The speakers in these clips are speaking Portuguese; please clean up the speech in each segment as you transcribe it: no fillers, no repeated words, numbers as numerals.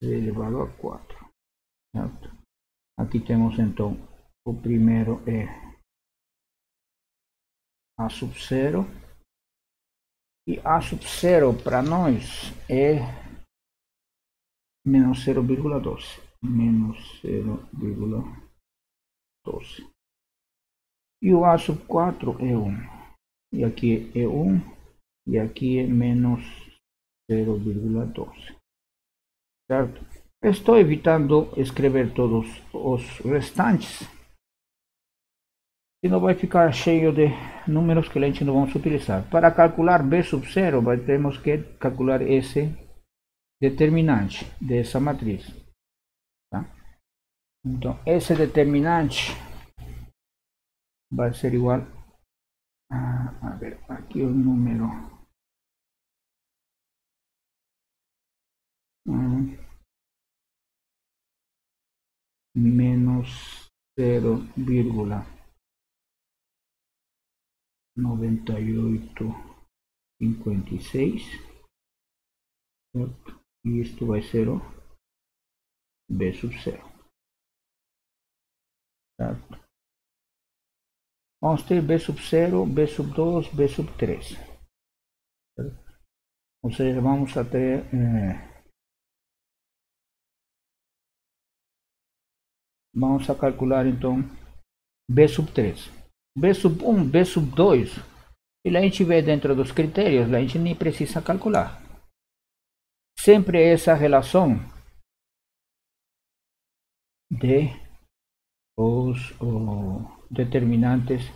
C elevado a 4. Certo? Aqui temos então o primeiro é A sub 0. E A sub 0 para nós é menos 0,12. Menos 0,12. E o A sub 4 é 1. E aqui é 1. E aqui é menos 0,12. Certo? Estou evitando escrever todos os restantes, senão vai ficar cheio de números que a gente não vamos utilizar. Para calcular B sub 0, temos que calcular esse determinante dessa matriz. Tá? Então, esse determinante vai ser igual a ver, aqui o número menos 0,9856, certo? E isto vai ser o B sub 0, certo? Vamos ter B sub 0, B sub 2, B sub 3, certo? Ou seja, vamos até vamos a calcular então B sub 3, B sub 1, B sub 2. E a gente vê dentro dos critérios, a gente nem precisa calcular. Sempre essa relação de os determinantes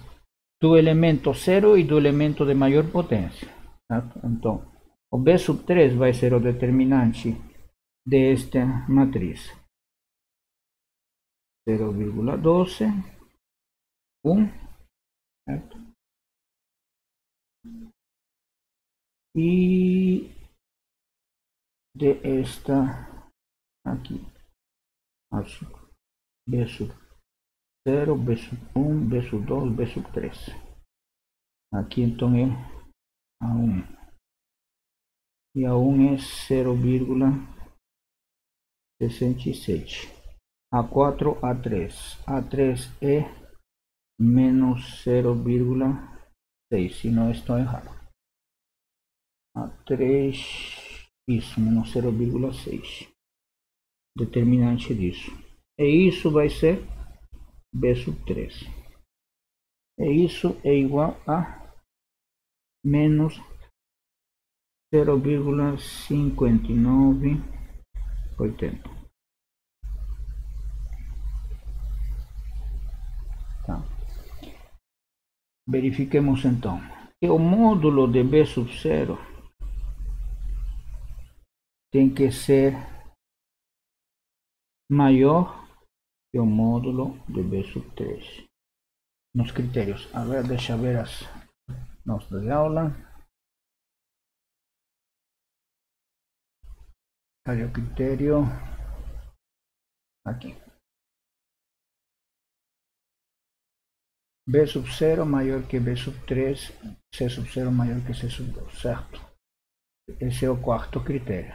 do elemento 0 e do elemento de maior potência. Certo? Então, o B sub 3 vai ser o determinante desta matriz. 0,12, 1, certo? E de esta aqui, B sub 0, B sub 1, B sub 2, B sub 3. Aqui então é A1. E A1 é 0,67. A4, A3. A3 é menos 0,6, se não estou errado. A3, isso, menos 0,6. Determinante disso. E isso vai ser B sub 3. E isso é igual a menos 0,5980. Tá. Verifiquemos então que o módulo de B sub 0 tem que ser maior que o módulo de B sub 3 nos critérios. A ver, deixa ver as notas de aula. Cadê o critério? Aqui. B sub 0 maior que B sub 3, C sub 0 maior que C sub 2, certo? Esse é o quarto critério.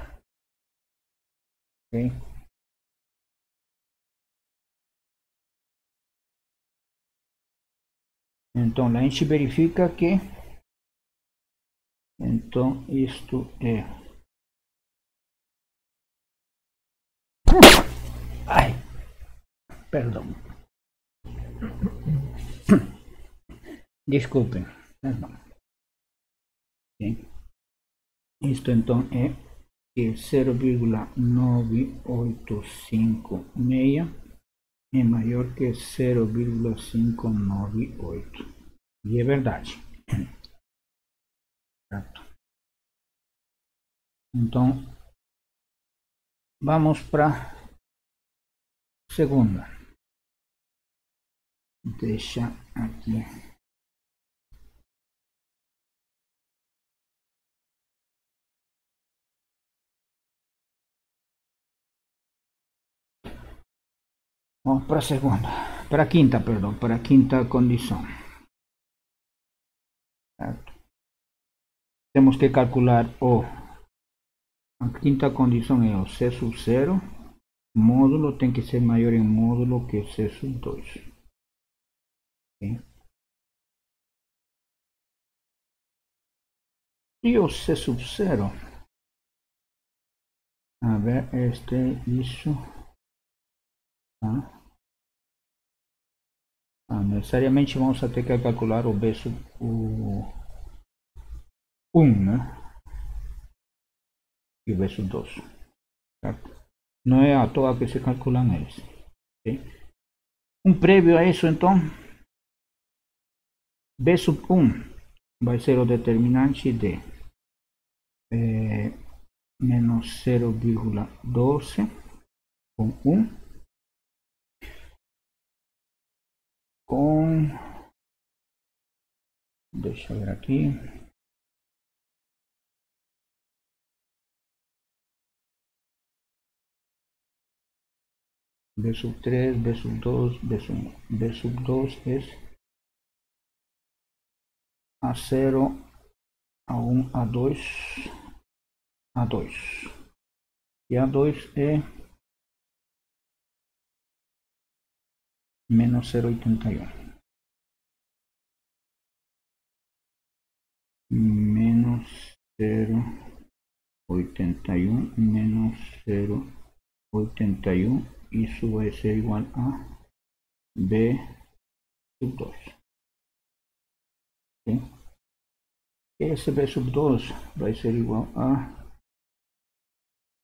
Ok? Então, a gente verifica que então isto é perdão, desculpem, perdão. Okay. Isto então é 0,9856 é maior que 0,598. E é verdade. Certo. Então, vamos para a segunda. Deixa aqui. Vamos para a segunda. Para a quinta, perdão. Para a quinta condição. Certo. Temos que calcular A quinta condição é o C sub 0, módulo tem que ser maior em módulo que C sub 2. Okay. E o C sub 0, a ver, isso, tá? Necessariamente vamos ter que calcular o B sub 1, né? E o B sub 2, certo? Não é à toa que se calculam eles. Okay? Prévio a isso, então, B sub 1 vai ser o determinante de menos 0,12 com 1 com, deixa eu ver aqui, B sub 3, B sub 2, B sub 2 é a 0, a 1, a 2, a 2. E a 2 é menos 0,81. Menos 0,81 menos 0,81. Isso vai ser igual a B sub 2. Okay? Esse B sub 2 vai ser igual a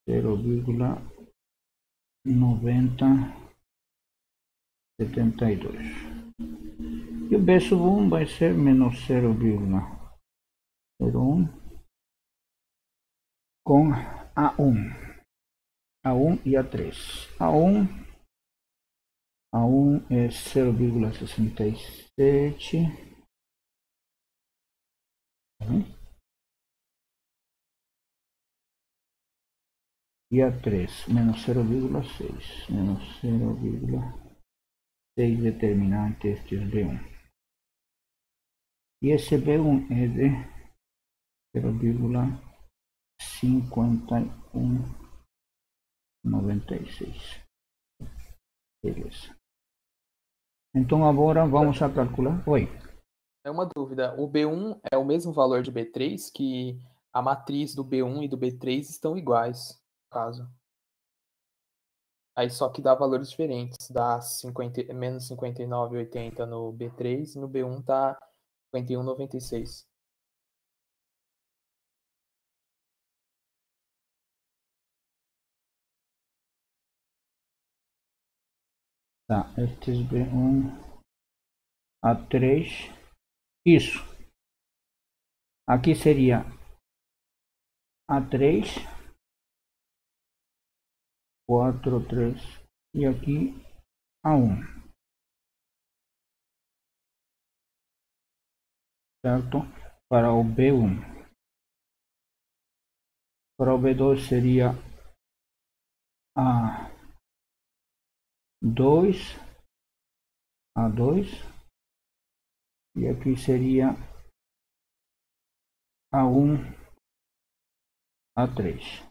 0,9072. E o B sub 1 vai ser menos 0,01 com A1. A1 e A3. A1 é 0,67. E A3 menos 0,6. Menos 0,6 determinante este é B1. E esse B1 é de 0,5196. Beleza. Então agora vamos a calcular. Oi. É uma dúvida. O B1 é o mesmo valor de B3, que a matriz do B1 e do B3 estão iguais, no caso. Aí só que dá valores diferentes. Dá 50, menos 59,80 no B3 e no B1 tá 51,96. Tá, estes B1, A3, isso. Aqui seria A3, 4, 3 e aqui A1. Certo? Para o B1. Para o B2 seria A2, A2 e aqui seria A1, A3.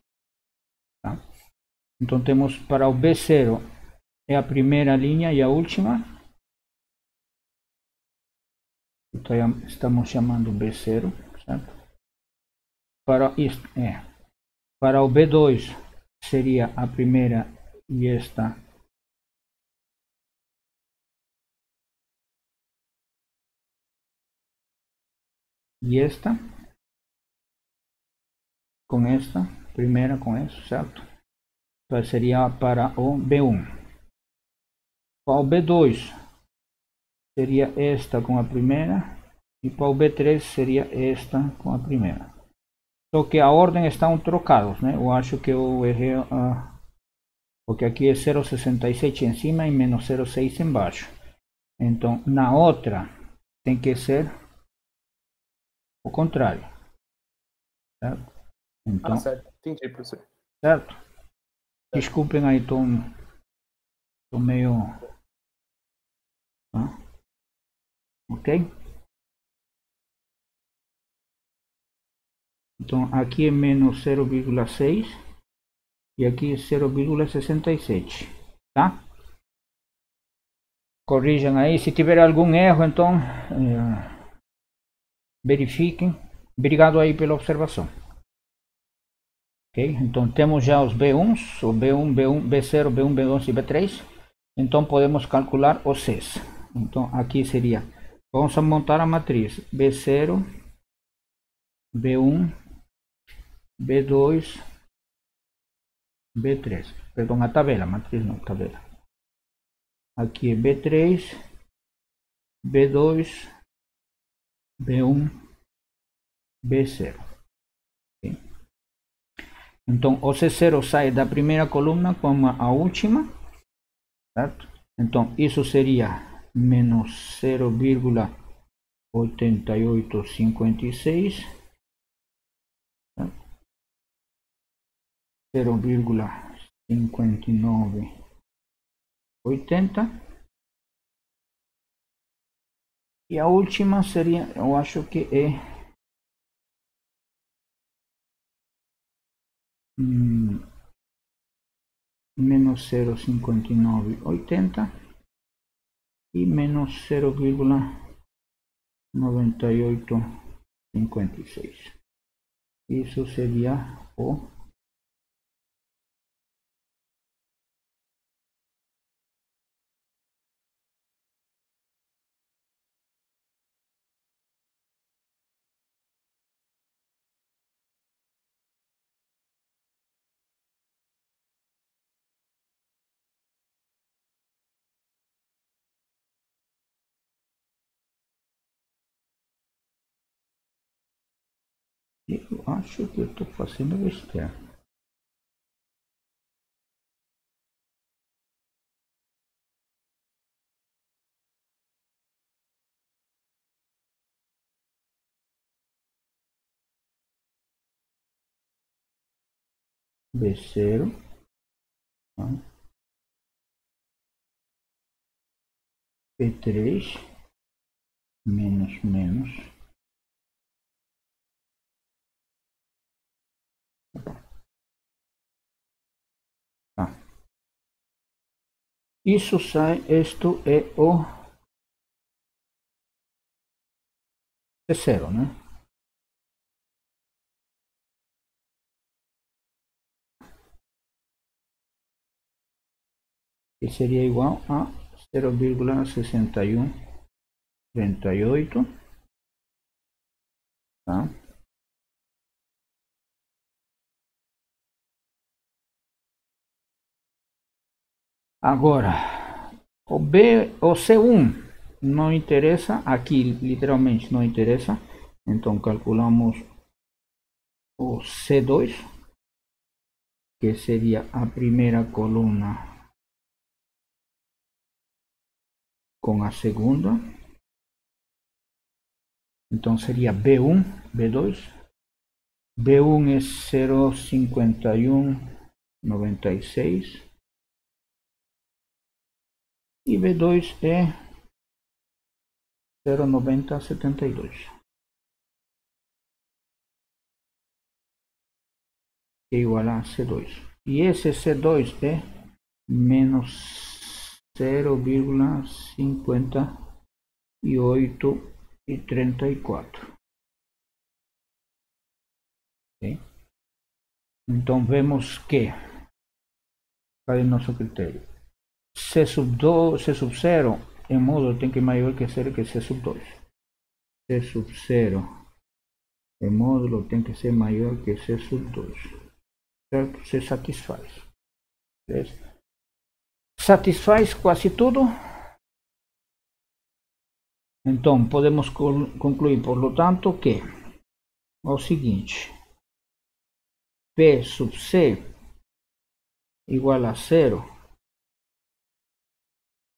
Tá? Então temos para o B0 é a primeira linha e a última. Então, estamos chamando B0, certo? Para o B2 seria a primeira e esta e esta com esta primeira com isso, certo? Então seria para o B1. Para o B2 seria esta com a primeira e para o B3 seria esta com a primeira. Só que a ordem estão trocados, né? Eu acho que eu errei, porque aqui é 0,67 em cima e menos 0,6 embaixo. Então na outra tem que ser o contrário, certo? Então, certo. Entendi, professor. certo? Desculpem aí, tô meio... Ok? Então aqui é menos 0,6 e aqui é 0,67, tá? Corrijam aí, se tiver algum erro, então verifiquem. Obrigado aí pela observação. Ok? Então temos já os B1s, o B1, B1, B0, B1, B2 e B3. Então podemos calcular os Cs. Então aqui seria, vamos montar a matriz B0, B1, B2, B3. Perdão, a tabela, matriz não, tabela. Aqui é B3, B2, B1, B0. Okay? Então o C0 sai da primeira coluna como a última, certo? Então isso seria menos 0,8856, 0,5980, e a última seria, eu acho que é menos 0,5980 e menos 0,9856. Isso seria o eu acho que eu estou fazendo besteira. B0, tá? B3, menos, menos. Tá. Isso sai, isto é o C0, né? Que seria igual a 0,6138, tá? Agora, o C1 não interessa, aqui literalmente não interessa, então calculamos o C2, que seria a primeira coluna com a segunda, então seria B1, B2, B1 é 0,5196 e B2 é 0,9072, que é igual a C2. E esse C2 é menos 0,5834. Okay? Então vemos que, qual é o nosso critério? C sub 0 em módulo tem que ser maior que C sub 2. C sub 0 em módulo tem que ser maior que C sub 2. Certo? Se satisfaz. Beleza? Satisfaz quase tudo. Então podemos concluir, por lo tanto, que é o seguinte: P sub C igual a 0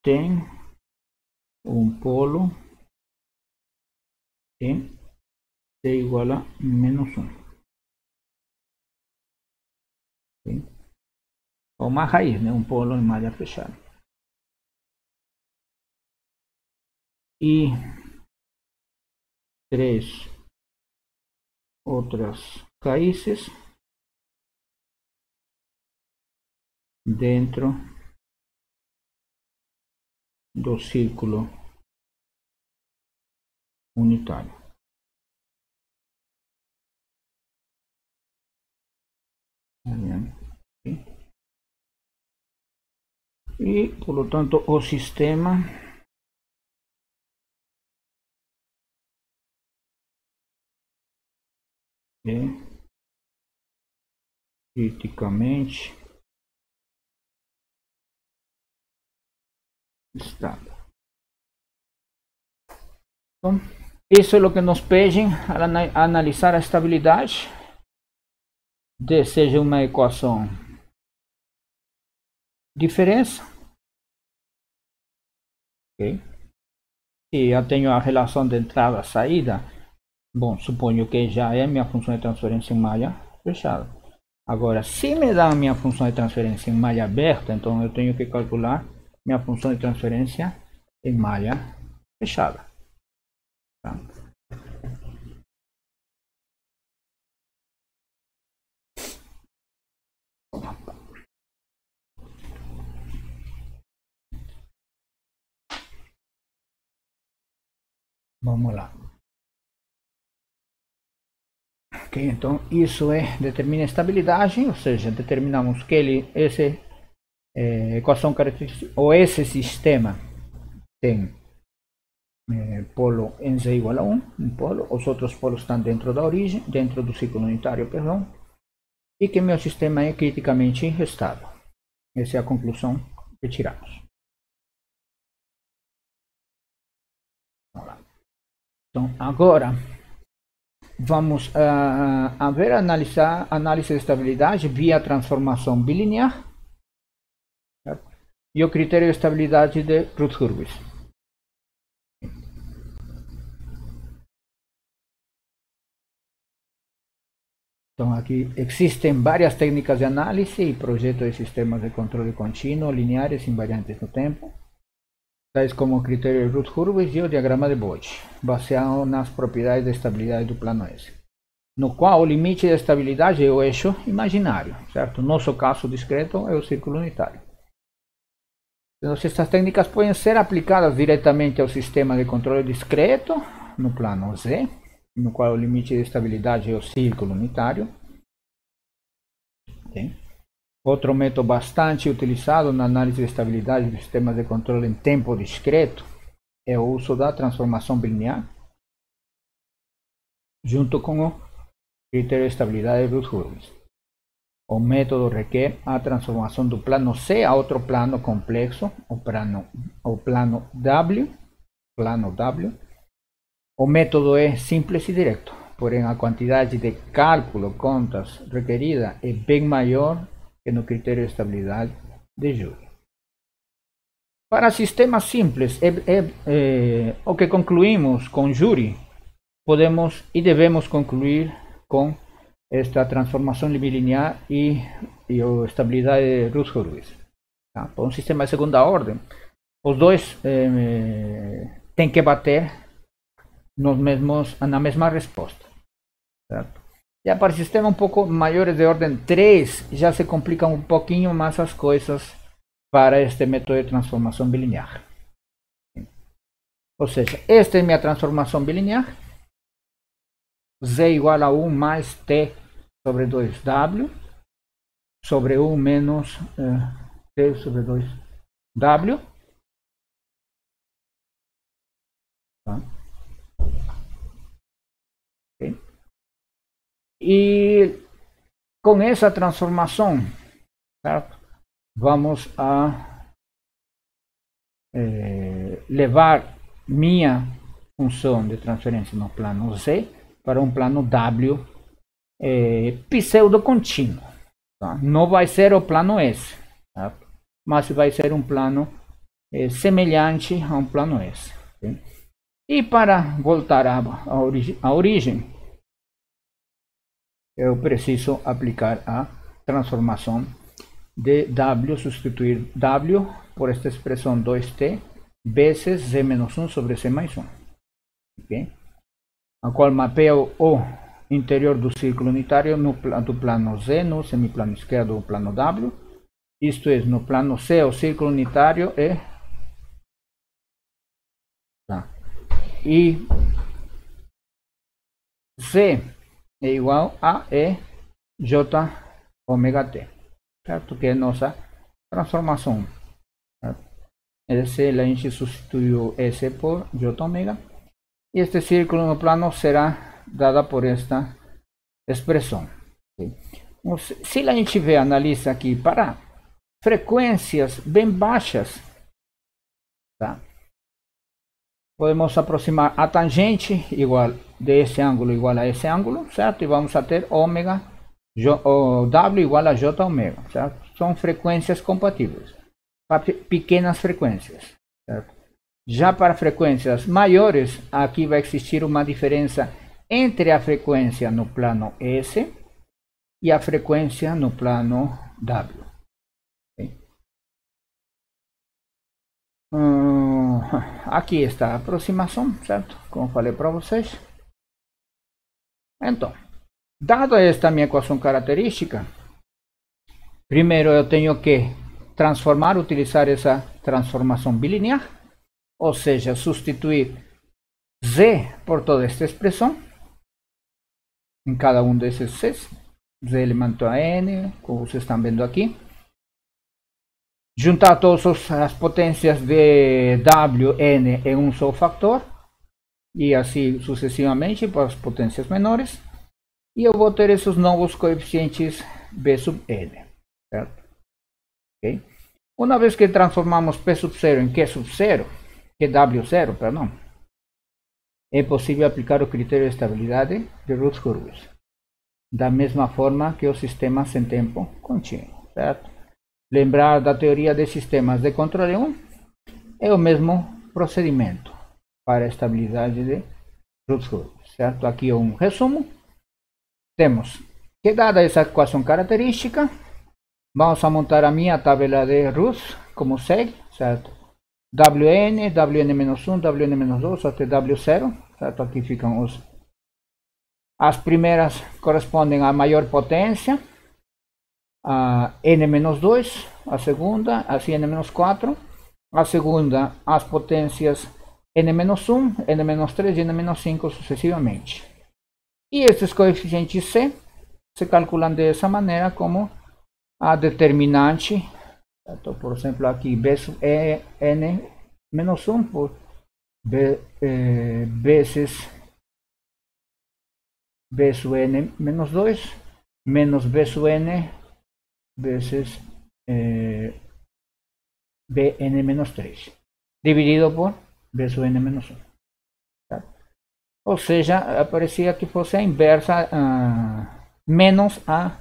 tem um polo em C igual a menos 1. Okay? Ou uma raiz, né? Um polo em malha fechada. E três outras raízes dentro do círculo unitário. E, por lo tanto, o sistema é criticamente estável. Então, isso é o que nos pedem ao analisar a estabilidade de seja uma equação diferença, ok? E eu tenho a relação de entrada-saída. Bom, suponho que já é minha função de transferência em malha fechada. Agora, se me dá a minha função de transferência em malha aberta, então eu tenho que calcular minha função de transferência em malha fechada. Tá? Vamos lá. Ok, então isso determina a estabilidade, ou seja, determinamos que essa equação característica, ou esse sistema tem polo em Z igual a 1, um polo, os outros polos estão dentro da origem, dentro do ciclo unitário, perdão, e que meu sistema é criticamente estável. Essa é a conclusão que tiramos. Então, agora vamos ver analisar análise de estabilidade via transformação bilinear, certo? E o critério de estabilidade de Routh-Hurwitz. Então, aqui existem várias técnicas de análise e projeto de sistemas de controle contínuo, lineares, invariantes no tempo, tais como o critério de Routh-Hurwitz e o diagrama de Bode, baseado nas propriedades de estabilidade do plano S, no qual o limite de estabilidade é o eixo imaginário, certo? Nosso caso discreto é o círculo unitário. Então, estas técnicas podem ser aplicadas diretamente ao sistema de controle discreto, no plano Z, no qual o limite de estabilidade é o círculo unitário. Okay. Outro método bastante utilizado na análise de estabilidade de sistemas de controle em tempo discreto é o uso da transformação bilinear, junto com o critério de estabilidade de Routh-Hurwitz. O método requer a transformação do plano C a outro plano complexo, o plano W. O método é simples e direto, porém a quantidade de cálculo, contas requerida é bem maior que no critério de estabilidade de Jury. Para sistemas simples, o que concluímos com Jury, podemos e devemos concluir com esta transformação bilinear e a estabilidade de Routh-Hurwitz. Tá? Para um sistema de segunda ordem, os dois têm que bater na mesma resposta. Certo? Já para sistemas um pouco maiores de ordem 3, já se complicam um pouquinho mais as coisas para este método de transformação bilinear. Ou seja, esta é minha transformação bilinear. Z igual a 1 mais T sobre 2W sobre 1 menos T sobre 2W. Tá? Okay. E com essa transformação, certo? Vamos a levar minha função de transferência no plano Z para um plano W pseudo-contínuo. Tá? Não vai ser o plano S, certo? Mas vai ser um plano semelhante a um plano S. Okay? E para voltar à origem, eu preciso aplicar a transformação de W, substituir W por esta expressão 2t vezes Z menos 1 sobre C mais 1. Okay? A qual mapeia o interior do círculo unitário do plano Z, no semiplano esquerdo do plano W. Isto é, no plano C, o círculo unitário é... Tá. E Z é igual a J ômega T, certo? Que é nossa transformação. Esse, a gente substituiu S por J ômega. E este círculo no plano será dada por esta expressão. Se a gente vê, analisa aqui para frequências bem baixas, tá? Podemos aproximar a tangente igual desse ângulo igual a esse ângulo, certo? E vamos a ter ômega, W igual a J ômega, certo? São frequências compatíveis para pequenas frequências, certo? Já para frequências maiores, aqui vai existir uma diferença entre a frequência no plano S e a frequência no plano W. Aqui está a aproximação, certo? Como falei para vocês. Então, dada esta minha equação característica, primeiro eu tenho que transformar, utilizar essa transformação bilinear, ou seja, substituir Z por toda esta expressão, em cada um desses Cs, Z elemento a N, como vocês estão vendo aqui. Juntar todas as potências de W, N em um só fator, e assim sucessivamente para as potências menores, e eu vou ter esses novos coeficientes B sub N, certo? Okay? Uma vez que transformamos P sub 0 em Q sub 0, que W0, perdão, é possível aplicar o critério de estabilidade de Routh-Hurwitz, da mesma forma que os sistemas sem tempo contínuo, certo? Lembrar da teoria de sistemas de controle 1 é o mesmo procedimento para a estabilidade de Routh-Hurwitz, certo? Aqui é um resumo. Temos que, dada essa equação característica, vamos a montar a minha tabela de Routh como segue, certo? Wn, Wn-1, Wn-2 até W0, certo? Aqui ficam as primeiras correspondem à maior potência, a N-2, a segunda, assim N-4, a segunda as potências N-1, N-3 e N-5 sucessivamente. E esses coeficientes C se calculam dessa maneira como a determinante, certo? Por exemplo, aqui B sub N-1 por vezes B sub N-2 menos B sub N vezes Bn-3 dividido por B sub N-1. Tá? Ou seja, parecia que fosse a inversa menos a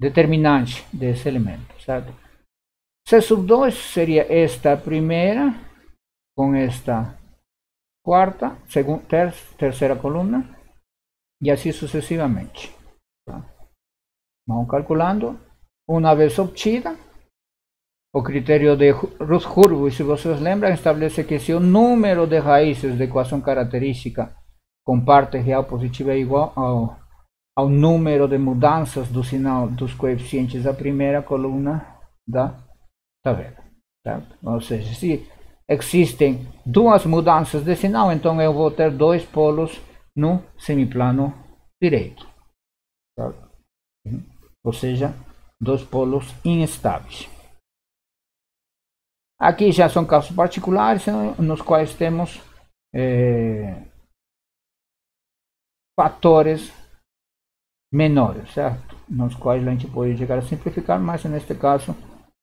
determinante desse elemento, certo? C sub 2 seria esta primeira com esta quarta, segunda, terceira coluna e assim sucessivamente. Tá? Vamos calculando. Uma vez obtida, o critério de Routh-Hurwitz, se vocês lembram, estabelece que se o número de raízes da equação característica com parte real positiva é igual ao número de mudanças do sinal dos coeficientes da primeira coluna da tabela, certo? Ou seja, se existem duas mudanças de sinal, então eu vou ter dois polos no semiplano direito, certo? Ou seja, dois polos instáveis. Aqui já são casos particulares nos quais temos fatores menores, certo? Nos quais a gente pode chegar a simplificar, mas neste caso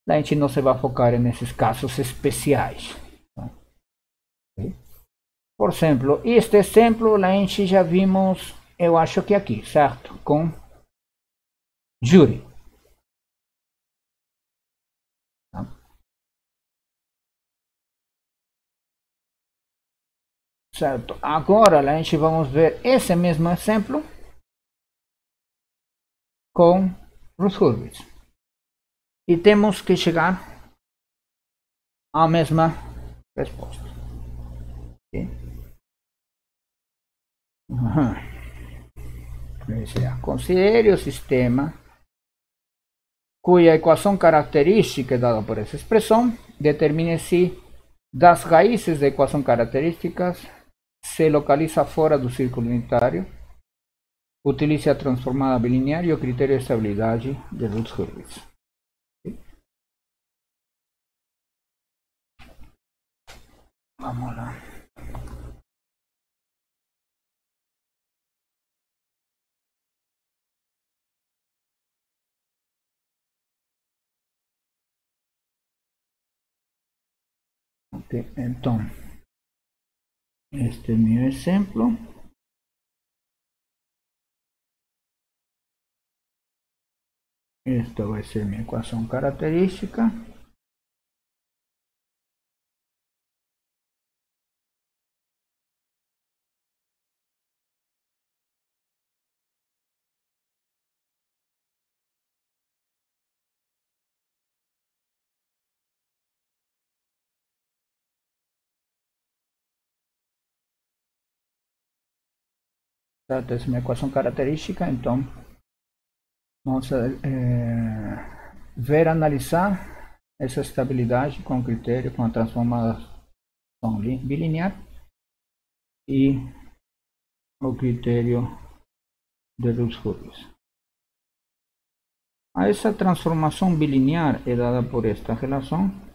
a gente não se vai focar nesses casos especiais. Tá? Okay. Por exemplo, este exemplo a gente já vimos, eu acho que aqui, certo? Com Jury. Tá? Certo? Agora a gente vamos ver esse mesmo exemplo com Routh-Hurwitz. E temos que chegar à mesma resposta. Okay? Considere o sistema cuja equação característica é dada por essa expressão. Determine se das raízes da equação características se localiza fora do círculo unitário. Utilize a transformada bilinear e o critério de estabilidade de Ritz-Hurwitz. Vamos lá. Ok, então, este é meu exemplo. Esta vai ser minha equação característica. Essa é minha equação característica, então vamos ver, analisar essa estabilidade com o critério, com a transformação bilinear e o critério de Ritz-Hurwitz. Essa transformação bilinear é dada por esta relação.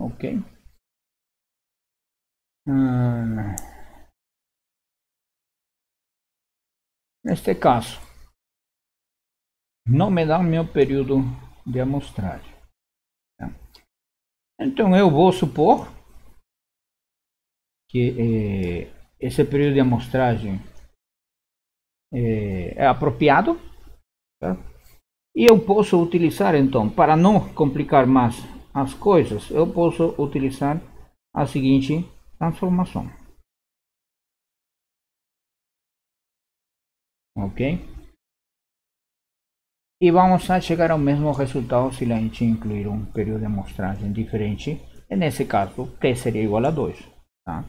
Ok. Neste caso, não me dá o meu período de amostragem. Então eu vou supor que esse período de amostragem é apropriado, tá? E eu posso utilizar, então, para não complicar mais as coisas, eu posso utilizar a seguinte transformação. Ok? E vamos a chegar ao mesmo resultado se a gente incluir um período de amostragem diferente. E nesse caso, t seria igual a 2. Tá?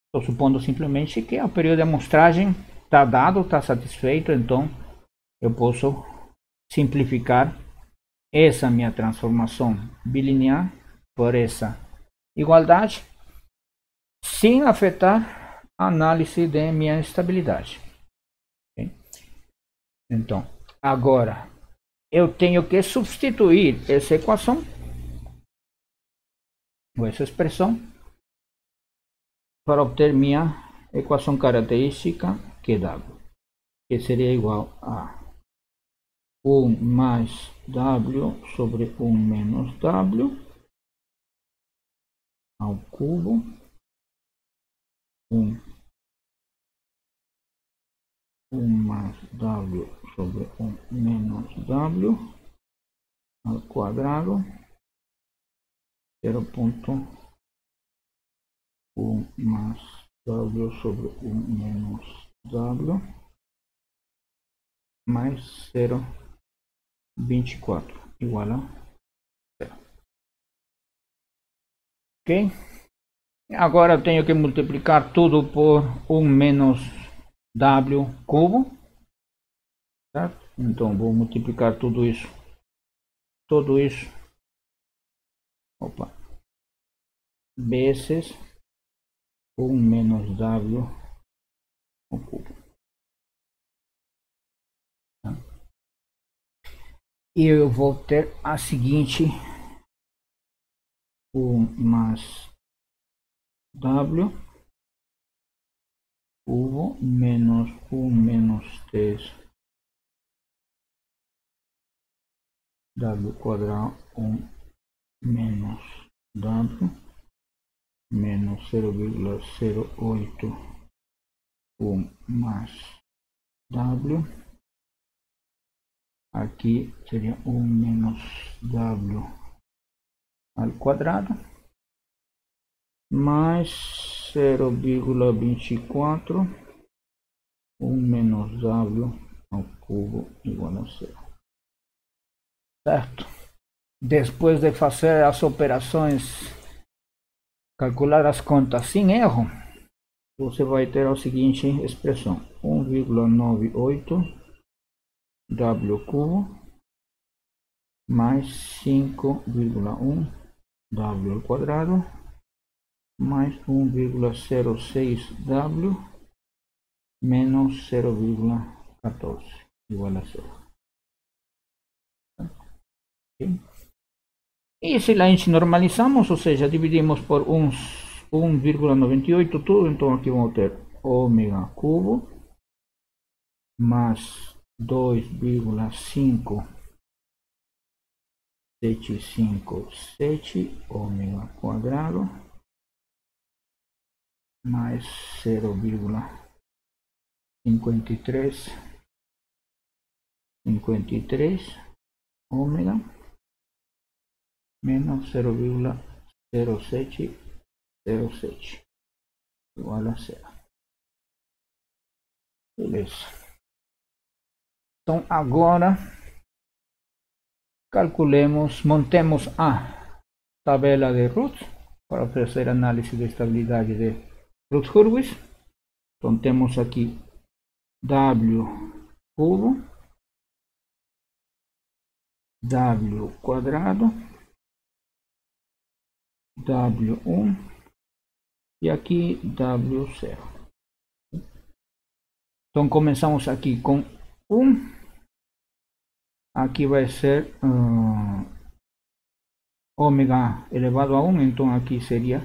Estou supondo simplesmente que o período de amostragem está dado, está satisfeito, então eu posso simplificar essa minha transformação bilinear por essa igualdade, sem afetar a análise de minha estabilidade. Okay? Então, agora eu tenho que substituir essa equação, ou essa expressão, para obter minha equação característica QW, que seria igual a 1 mais W sobre 1 menos W ao cubo, 1 mais W sobre 1 menos W ao quadrado, 0.1 mais W sobre 1 menos W mais 0,24 igual a 0. Ok? Agora eu tenho que multiplicar tudo por 1 menos W cubo, certo? Então vou multiplicar tudo isso, vezes 1 menos W ao cubo. E eu vou ter a seguinte: 1 mais W cubo menos 1 menos 3 W quadrado 1 menos W menos 0,08 1 mais W. Aqui seria 1 menos W ao quadrado mais 0,24 1 menos W ao cubo igual a 0. Certo? Depois de fazer as operações calcular as contas sem erro, você vai ter a seguinte expressão: 1,98 W cubo mais 5,1 W ao quadrado mais 1,06 W menos 0,14 igual a 0. Okay. E se a gente normalizamos, ou seja, dividimos por 1,98 tudo, então aqui vamos ter ômega cubo mais 2,5757 ômega quadrado mais 0,53 ômega menos 0,0707 igual a 0. Beleza. Então agora calculemos, montemos a tabela de Routh para oferecer análise de estabilidade de Routh-Hurwitz. Então temos aqui W cubo, W quadrado, W1 e aqui W0. Então começamos aqui com 1. Aqui vai ser ômega elevado a 1, então aqui seria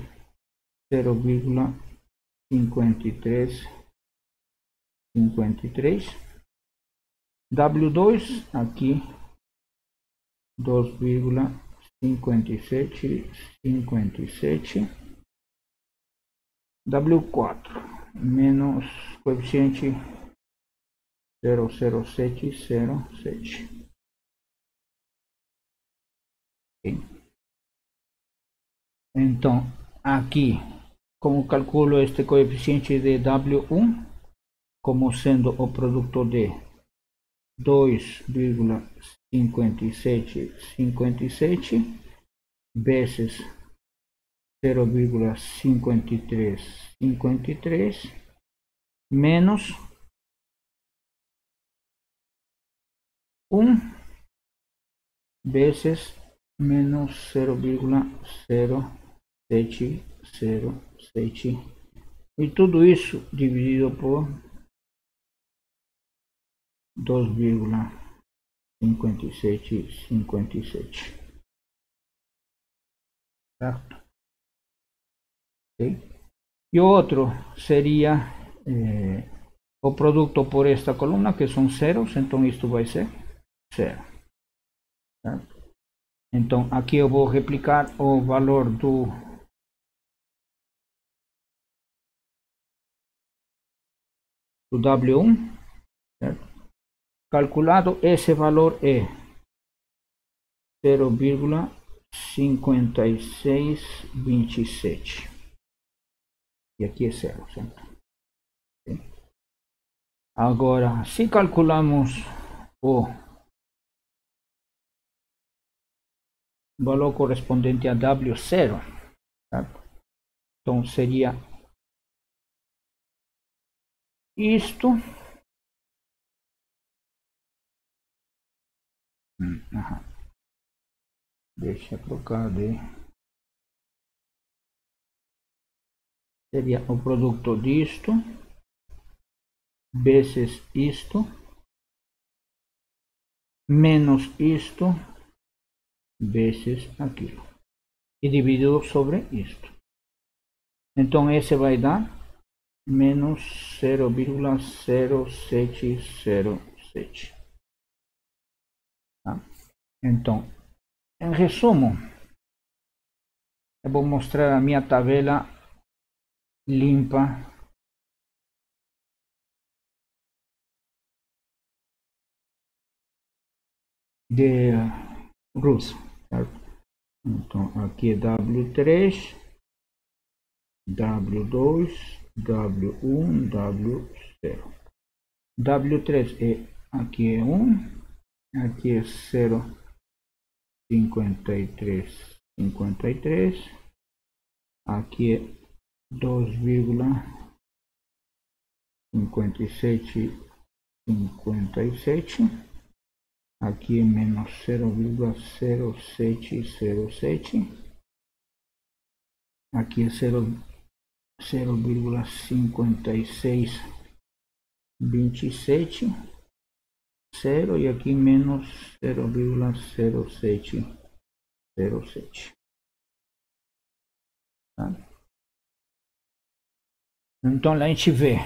0,5353. W2 aqui 2,5757. W4 menos coeficiente 0,0707. Okay. Então aqui, como calculo este coeficiente de W1 como sendo o produto de 2,5757 vezes 0,5353 menos 1 vezes menos 0,0707 e tudo isso dividido por 2,5757, certo? Okay. E o outro seria o produto por esta coluna, que são zeros, então isto vai ser 0, certo? Então aqui eu vou replicar o valor do W1, certo? Calculado, esse valor é 0,5627 e aqui é 0, certo? Okay. Agora, se calculamos o valor correspondente a W0, certo? Então seria isto. Deixa eu trocar de... Seria o produto disto vezes isto menos isto vezes aquilo e dividido sobre isto. Então esse vai dar menos 0,0707. Tá? Então, em resumo, eu vou mostrar a minha tabela limpa de Routh, certo? Então aqui é W3, W2, W1, W0. W3 é aqui é 1, aqui é 0,5353, aqui é 2,5757, aqui é menos 0,0707, aqui é 0,5627, 0 e aqui menos 0,0707. Tá? Então a gente vê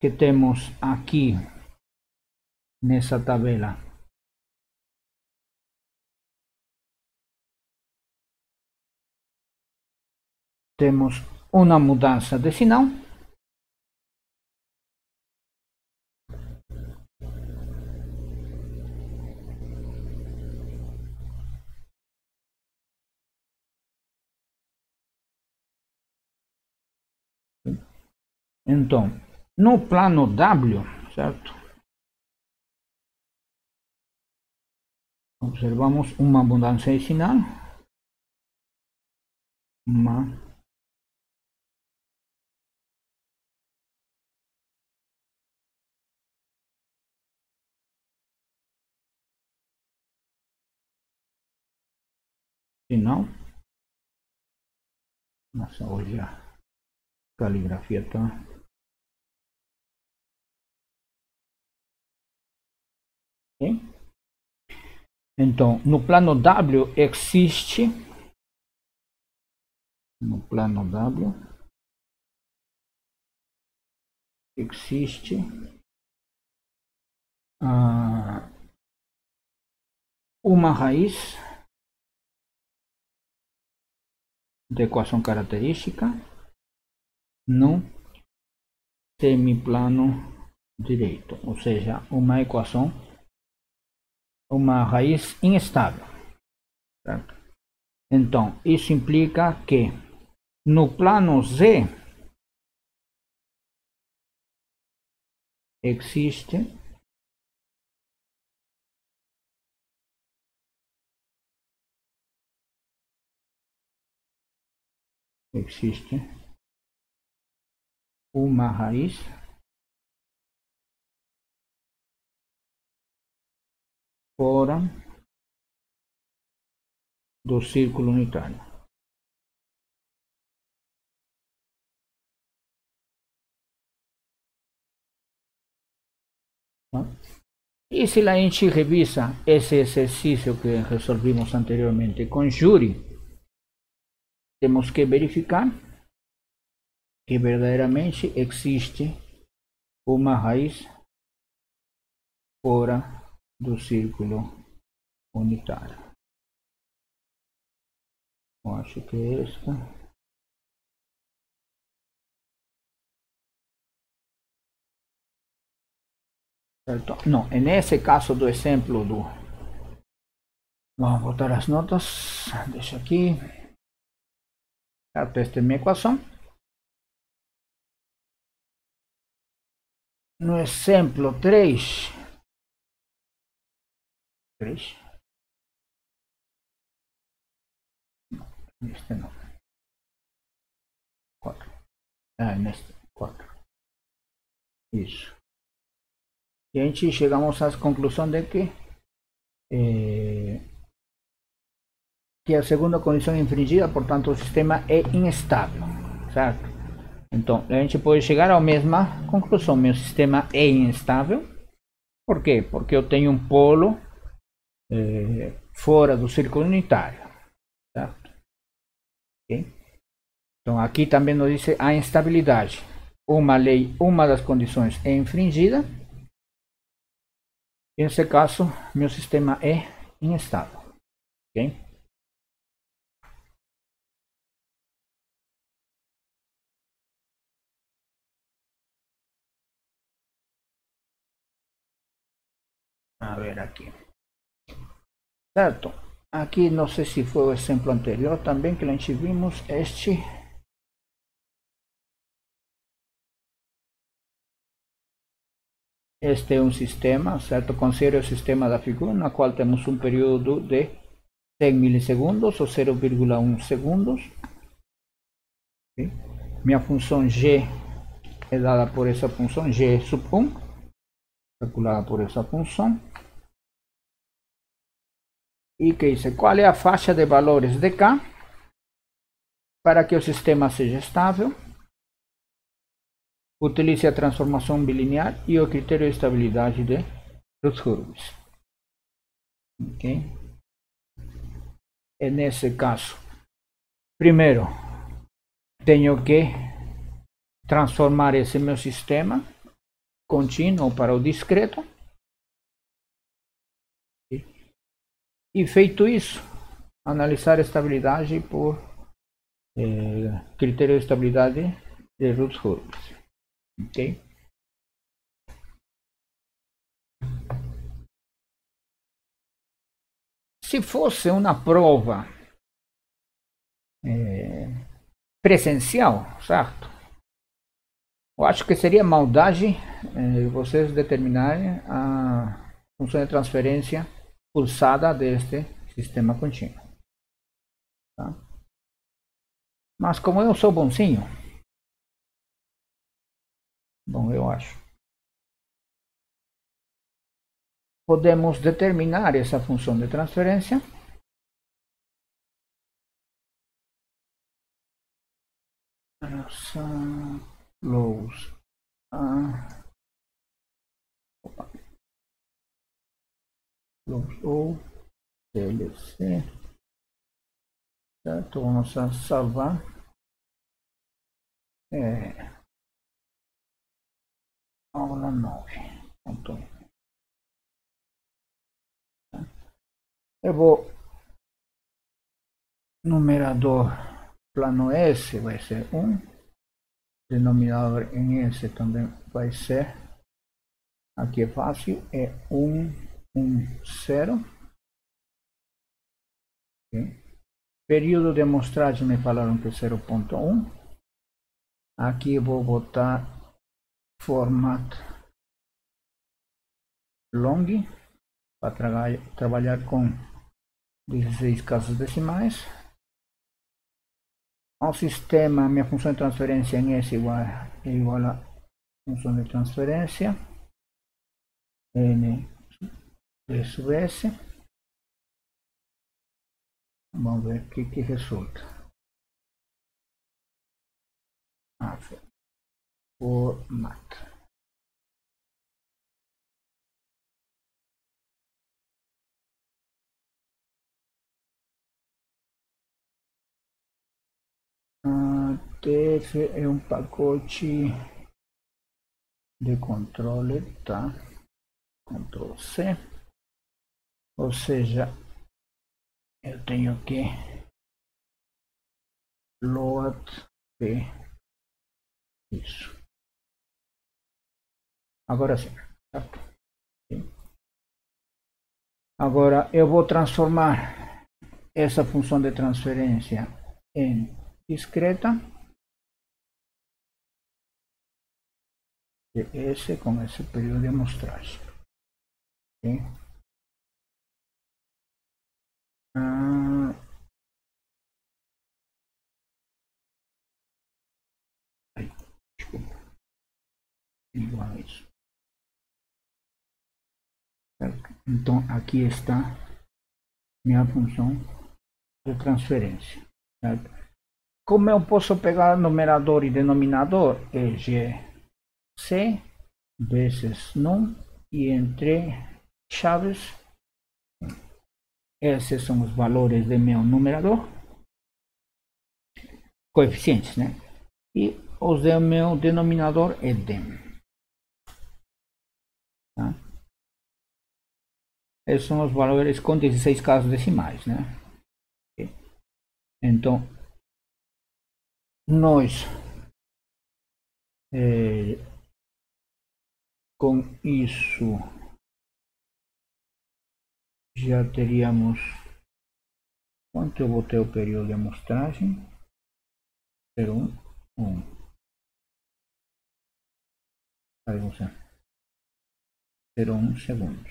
que temos aqui nessa tabela temos uma mudança de sinal. Então, no plano W, certo? Observamos uma mudança de sinal. Sinal. Nossa, hoje a caligrafia está. Okay. Então, no plano W existe, uma raiz de equação característica no semiplano direito, ou seja, uma equação, uma raiz instável, certo? Então, isso implica que no plano Z existe uma raiz fora do círculo unitário. E se a gente revisa esse exercício que resolvimos anteriormente com júri, temos que verificar que verdadeiramente existe uma raiz fora do círculo unitário. Eu acho que é esta. Certo? Não, é nesse caso do exemplo do... Vamos botar as notas. Deixa aqui. Certo? Esta é a minha equação. No exemplo 3. Este não. 4. Neste 4. Isso. E a gente chegamos à conclusão de que a segunda condição é infringida, portanto o sistema é instável, certo? Então a gente pode chegar à mesma conclusão: meu sistema é instável. Por quê? Porque eu tenho um polo fora do círculo unitário, certo? Okay? Então aqui também nos diz a instabilidade. Uma das condições é infringida. Nesse caso, meu sistema é instável. Okay? A ver aqui. Certo? Aqui não sei se foi o exemplo anterior também que a gente vimos este. Este é um sistema, certo? Considere o sistema da figura, na qual temos um período de 100 milissegundos ou 0,1 segundos. Okay? Minha função g é dada por essa função g sub 1, calculada por essa função. E que diz, qual é a faixa de valores de k para que o sistema seja estável? Utilize a transformação bilinear e o critério de estabilidade de Routh-Hurwitz. Okay? E nesse caso, primeiro, tenho que transformar esse meu sistema contínuo para o discreto. E feito isso, analisar a estabilidade por critério de estabilidade de Routh-Hurwitz. Okay? Se fosse uma prova presencial, certo? Eu acho que seria maldade vocês determinarem a função de transferência pulsada deste sistema contínuo. Tá? Mas como eu sou bonzinho, bom, eu acho, podemos determinar essa função de transferência close ou TLC, certo? Vamos salvar aula 9. Eu vou numerador plano S vai ser 1, denominador em S também vai ser, aqui é fácil, é 1, 1, 0. Okay. Período de amostragem me falaram que é 0.1. Aqui eu vou botar format long para trabalhar com 16 casas decimais. Ao sistema, minha função de transferência em S é igual a função de transferência N sub S. Vamos ver o que resulta. Format. TF é um pacote de controle, tá? Ctrl C. Ou seja, eu tenho que load P. Isso. Agora sim, certo? Agora eu vou transformar essa função de transferência em discreta. Esse com esse período de amostragem. Okay? Desculpa. Igual a isso. Certo? Então aqui está minha função de transferência. Certo? Como eu posso pegar numerador e denominador? É GC vezes num e entre chaves. Esses são os valores de meu numerador, coeficientes, né? E os do meu denominador é dem. Tá? Esses são os valores com 16 casas decimais, né? Então, nós com isso já teríamos, quanto eu botei o período de amostragem? 0,1, 1. Aí você, 0,1 segundos.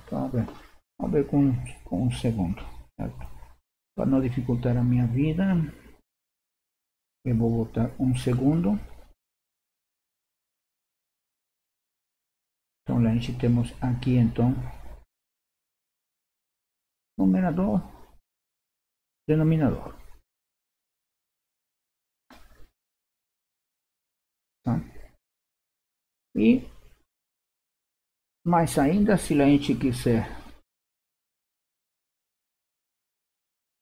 Tá bem. Vamos ver com um segundo, certo? Para não dificultar a minha vida, eu vou botar um segundo. Então, a gente temos aqui, então, numerador, denominador. Tá? E mais ainda, se a gente quiser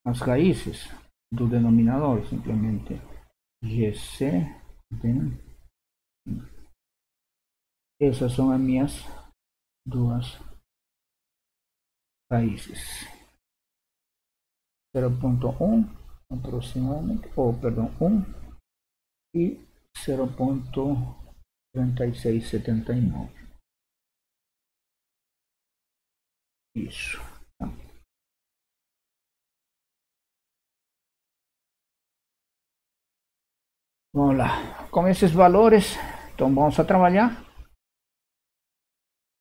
as raízes do denominador, simplesmente GC, essas são as minhas duas raízes. 0.1 aproximadamente, ou perdão, 1 e 0.3679. Isso. Tá? Vamos lá. Com esses valores, então vamos a trabalhar.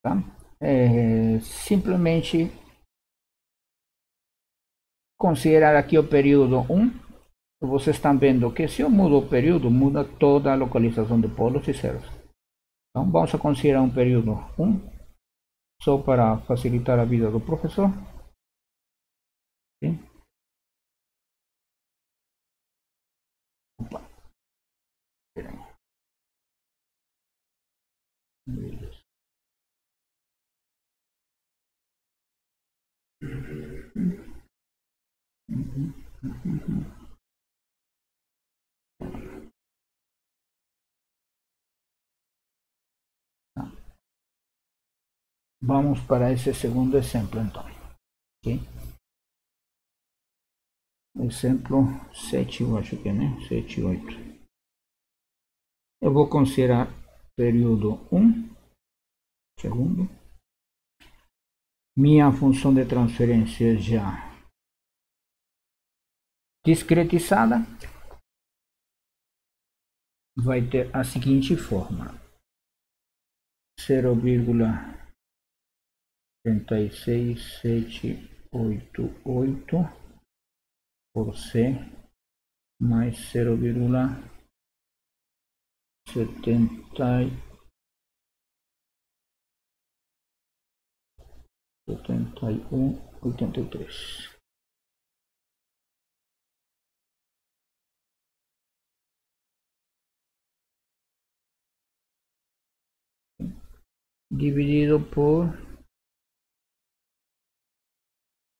Tá? Simplesmente considerar aqui o período 1. Vocês estão vendo que se eu mudo o período, muda toda a localização de polos e zeros. Então vamos a considerar um período 1, só para facilitar a vida do professor. Sim? Opa. Beleza. Tá. Vamos para esse segundo exemplo, então. Okay? Exemplo 7, eu acho que é, né? 7 e 8. Eu vou considerar período 1, segundo. Minha função de transferência já discretizada vai ter a seguinte forma: 0,36788 por C mais 0,7183. Dividido por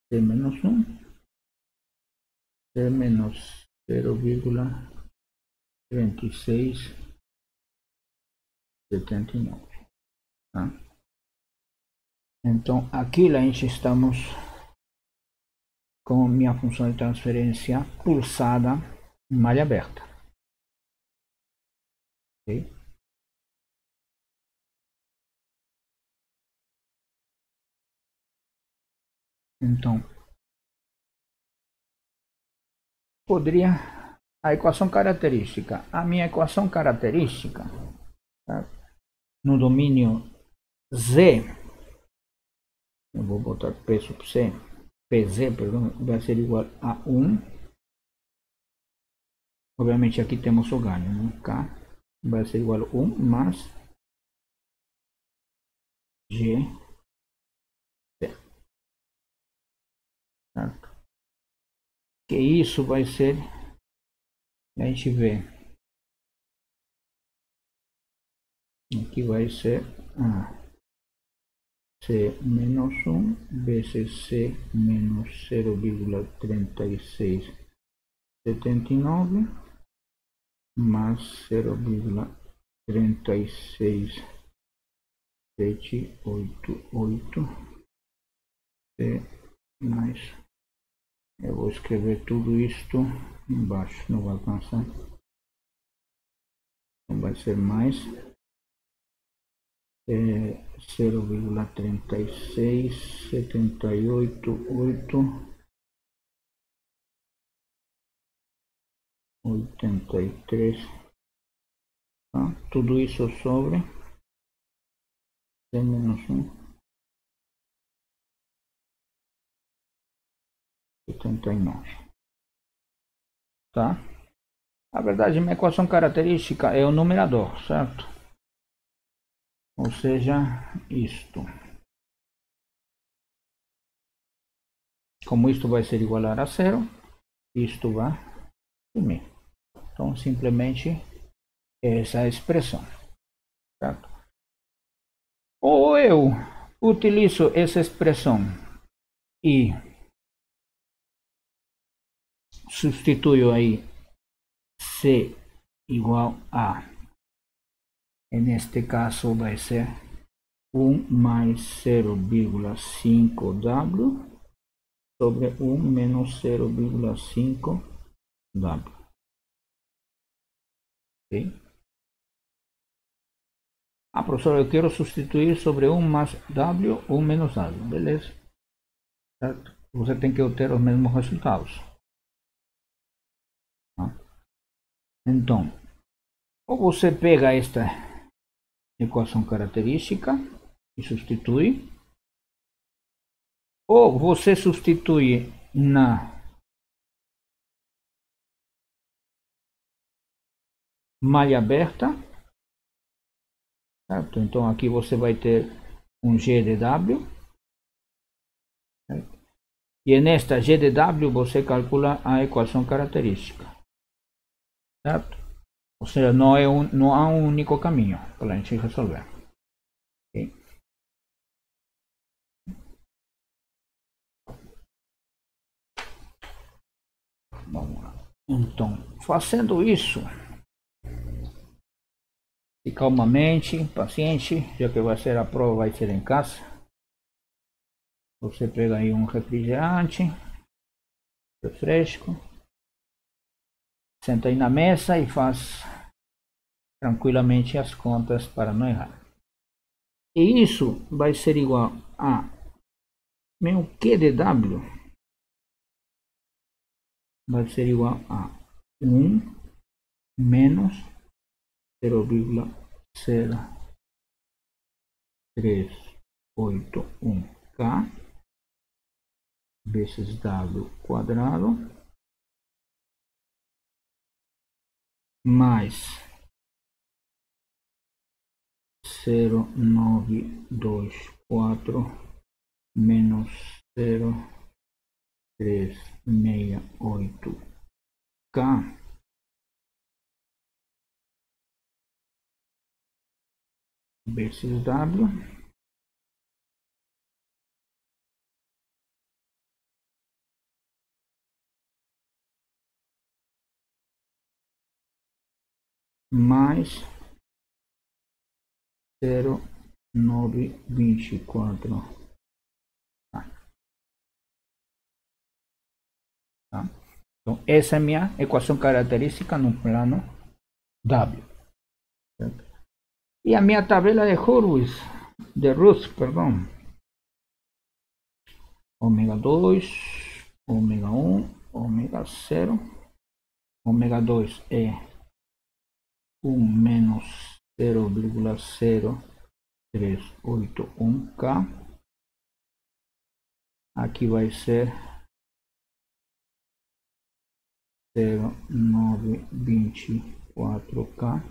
C menos 1, C menos 0,3679. Tá? Então aqui a gente estamos com minha função de transferência pulsada em malha aberta. Okay? Então, poderia a equação característica. A minha equação característica, tá? No domínio Z, eu vou botar P sub C, PZ, perdão, vai ser igual a 1. Obviamente aqui temos o ganho, né? K vai ser igual a 1 mais G, certo? Que isso vai ser, a gente vê, aqui vai ser C menos 1 vezes C menos 0,3679 mais 0,36788 mais, eu vou escrever tudo isto embaixo, não vai alcançar, então vai ser mais 0,36788 83, tá? Tudo isso sobre C menos 1 79. Tá? Na verdade, minha equação característica é o numerador, certo? Ou seja, isto. Como isto vai ser igual a zero, isto vai sumir. Então, simplesmente essa expressão, certo? Ou eu utilizo essa expressão e substituo aí C igual a, neste caso vai ser 1 mais 0,5W sobre 1 menos 0,5W. Ok? Ah, professor, eu quero substituir sobre 1 mais W, 1 menos W. Beleza. Certo? Você tem que obter os mesmos resultados. Tá? Então, ou você pega esta equação característica e substitui, ou você substitui na malha aberta, certo? Então aqui você vai ter um G de W, certo? E nesta G de W você calcula a equação característica, certo? Ou seja, não há um único caminho para a gente resolver. Okay? Vamos lá. Então, fazendo isso, e calmamente, paciente, já que vai ser a prova, vai ser em casa. Você pega aí um refrigerante, refresco, senta aí na mesa e faz tranquilamente as contas para não errar. E isso vai ser igual a meu Q de W vai ser igual a 1 menos 0,0381K vezes W quadrado mais 0,924 menos 0,368K vezes W mais 0,924. Tá? Então, essa é a minha equação característica no plano W. Certo? E a minha tabela de Hurwitz, perdão, ômega 2, ômega 1, ômega 0, ômega 2 é 1 menos 0,0381K. Aqui vai ser 0,924K.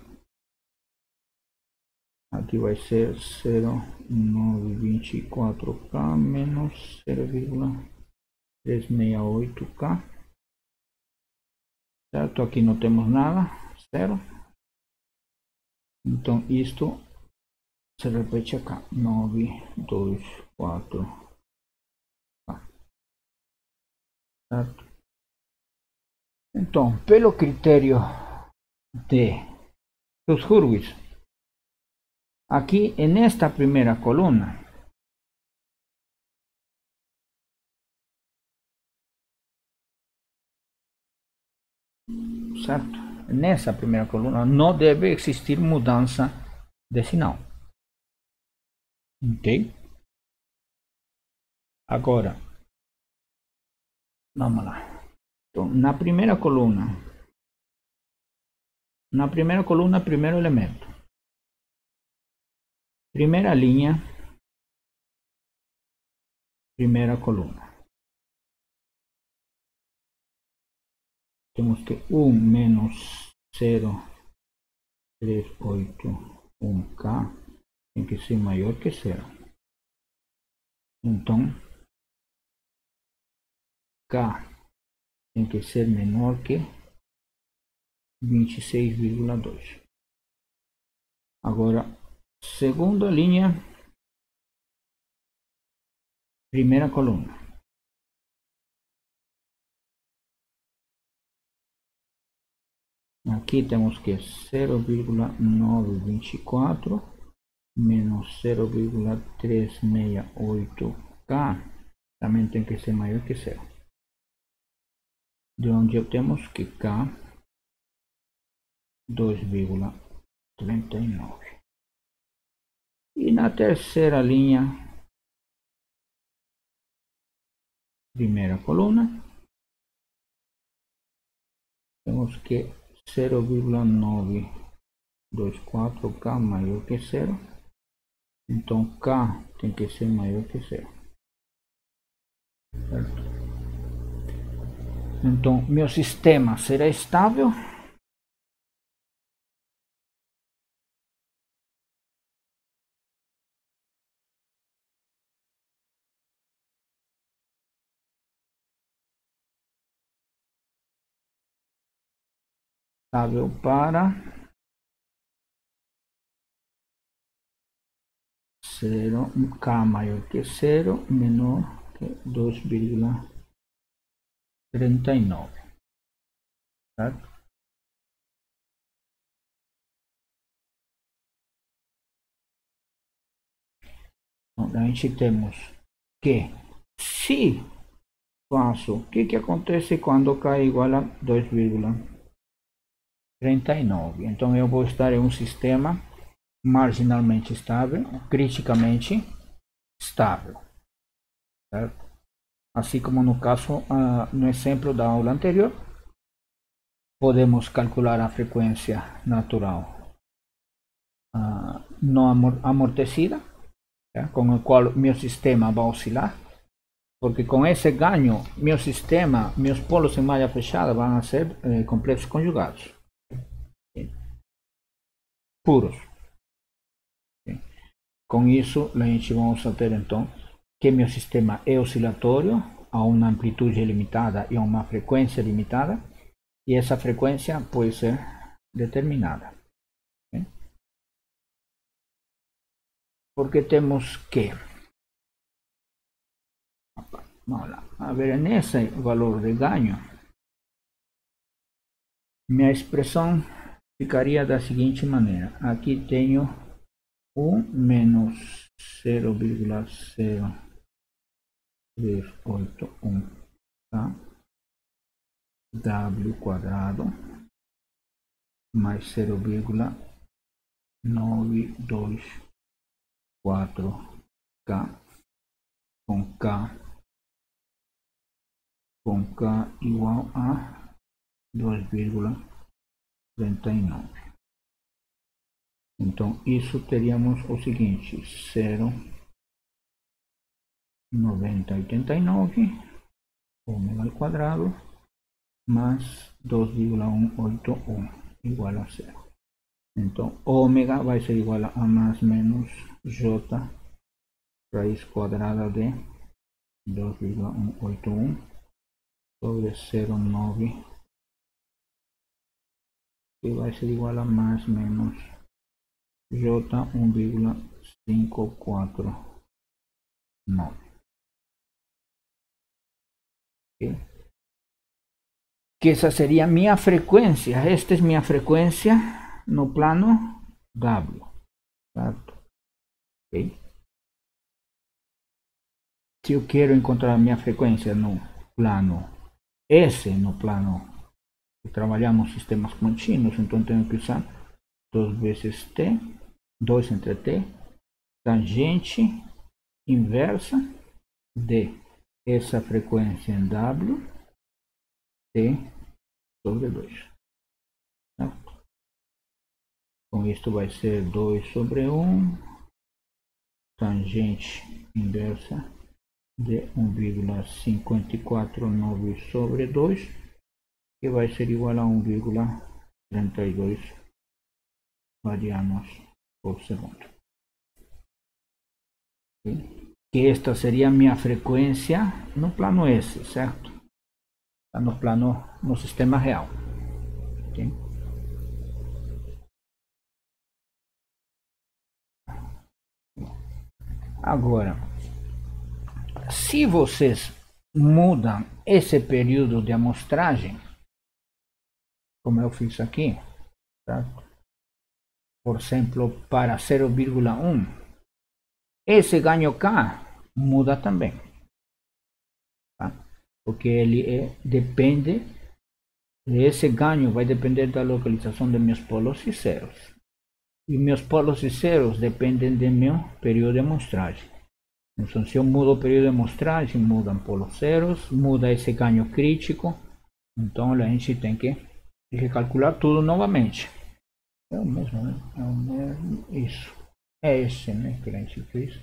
Aqui vai ser 0,924K menos 0,368K. Certo? Aqui não temos nada, zero. Então isto se repete acá, 924K. Certo? Então, pelo critério dos Hurwitz, aqui nesta primeira coluna, certo? Nessa primeira coluna não deve existir mudança de sinal. Ok? Agora, vamos lá. Então, na primeira coluna, primeiro elemento. Primeira linha, primeira coluna. temos que 1 menos 0,381K tem que ser maior que 0. Então, K tem que ser menor que 26,2. Agora, segunda linha, primeira coluna. Aqui temos que 0,924 menos 0,368K também tem que ser maior que 0. De onde temos que K 2,39. E na terceira linha, primeira coluna, temos que 0,924K maior que 0. Então K tem que ser maior que 0. Certo? Então meu sistema será estável. Estável para 0, K maior que 0, menor que 2,39. Certo? Então, a gente temos que se faço, o que acontece quando K é igual a 2,39? Então eu vou estar em um sistema marginalmente estável, criticamente estável, certo? Assim como no caso, no exemplo da aula anterior, podemos calcular a frequência natural não amortecida, com o qual meu sistema vai oscilar, porque com esse ganho, meu sistema, meus polos em malha fechada vão ser complexos conjugados, puros. Com isso, a gente vamos ter então que meu sistema é oscilatório a uma amplitude limitada e a uma frequência limitada, e essa frequência pode ser determinada. Porque temos que, vamos lá, a ver, nesse valor de ganho, minha expressão ficaria da seguinte maneira. Aqui tenho 1 menos 0,0381, tá? W quadrado mais 0,924K com K igual a 2,39. Então isso teríamos o seguinte: 0,9089 ômega ao quadrado mais 2,181 igual a 0. Então ômega vai ser igual a mais menos J raiz quadrada de 2,181 sobre 0,9, que vai ser igual a mais menos J 1,549. Okay? Que essa seria minha frequência. Esta é minha frequência no plano W. Certo? Okay? Se eu quero encontrar minha frequência no plano S, no plano que trabalhamos sistemas contínuos, então tenho que usar 2 vezes T, 2 entre T, tangente inversa de essa frequência em W, T sobre 2. Certo? Com isto vai ser 2 sobre 1, tangente inversa de 1,549 sobre 2, que vai ser igual a 1,32 radianos por segundo. Que esta seria a minha frequência no plano S, certo? No plano, no sistema real. Okay? Agora, se vocês mudam esse período de amostragem, como eu fiz aqui, certo? Por exemplo, para 0,1, esse ganho K muda também, tá? Porque ele depende, esse ganho vai depender da localização de meus polos e zeros. E meus polos e zeros dependem do meu período de amostragem. Então, se eu mudo o período de amostragem, mudam polos zeros, muda esse ganho crítico. Então, a gente tem que recalcular tudo novamente. É o mesmo, né? É o mesmo, isso. É esse, né, que a gente fez.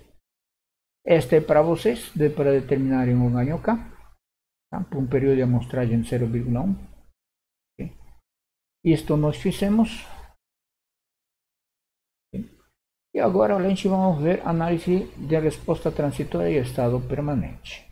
Este é para vocês, para determinarem o ganho K, tá? Por um período de amostragem de 0,1. Okay. Isto nós fizemos. E agora a gente vai ver análise de resposta transitória e estado permanente.